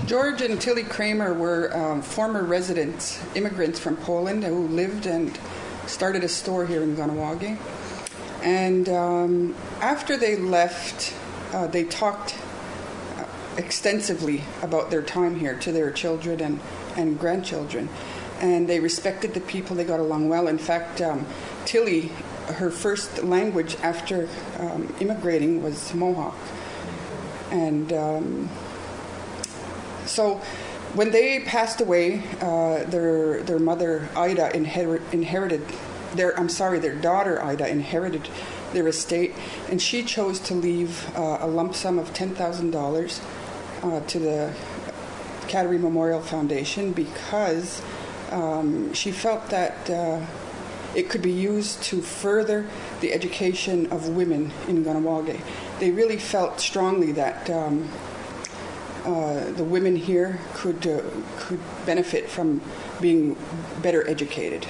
George and Tillie Cramer were former residents, immigrants from Poland who lived and started a store here in Kahnawake. And after they left, they talked extensively about their time here to their children and grandchildren. And they respected the people. They got along well. In fact, Tillie, her first language after immigrating was Mohawk. And so when they passed away, their mother, Ida, inherited their daughter, Ida, inherited their estate, and she chose to leave a lump sum of $10,000 to the Kateri Memorial Foundation because she felt that it could be used to further the education of women in Kahnawake. They really felt strongly that the women here could benefit from being better educated.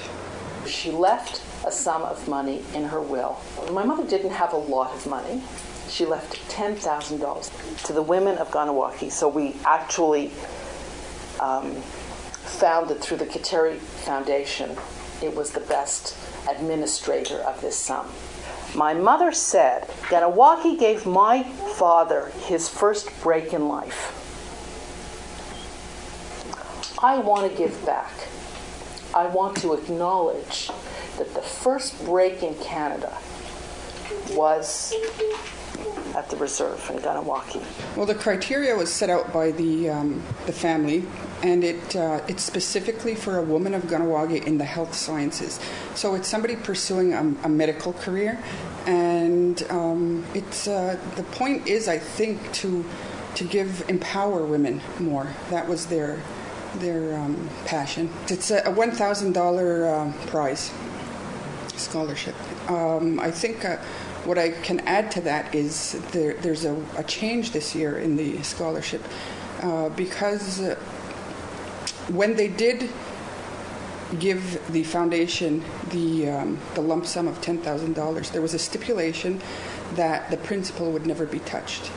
She left a sum of money in her will. My mother didn't have a lot of money. She left $10,000 to the women of Kahnawake. So we actually found that through the Kateri Foundation, it was the best administrator of this sum. My mother said, Kahnawake gave my father his first break in life. I want to give back. I want to acknowledge that the first break in Canada was at the reserve in Kahnawake. Well, the criteria was set out by the family, and it's specifically for a woman of Kahnawake in the health sciences. So it's somebody pursuing a medical career, and it's the point is, I think, to empower women more. That was their passion. It's a $1,000 prize scholarship. I think what I can add to that is there's a change this year in the scholarship because when they did give the foundation the lump sum of $10,000, there was a stipulation that the principal would never be touched.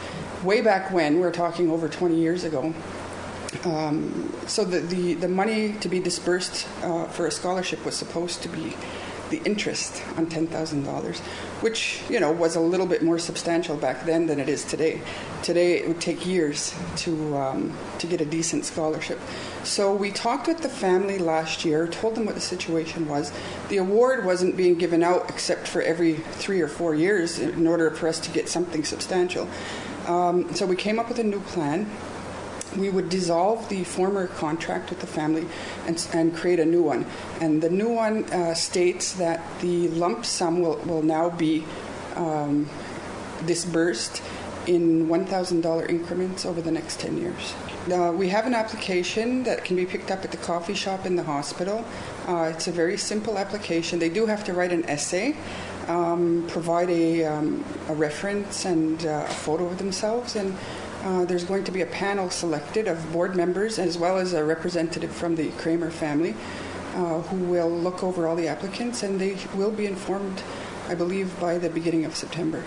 Way back when, we're talking over 20 years ago, so the money to be dispersed for a scholarship was supposed to be the interest on $10,000, which was a little bit more substantial back then than it is today. Today it would take years to get a decent scholarship. So we talked with the family last year, told them what the situation was. The award wasn't being given out except for every 3 or 4 years in order for us to get something substantial. So we came up with a new plan. We would dissolve the former contract with the family and create a new one. And the new one states that the lump sum will now be disbursed in $1,000 increments over the next 10 years. We have an application that can be picked up at the coffee shop in the hospital. It's a very simple application. They do have to write an essay, provide a reference and a photo of themselves, and there's going to be a panel selected of board members as well as a representative from the Cramer family who will look over all the applicants, and they will be informed, I believe, by the beginning of September.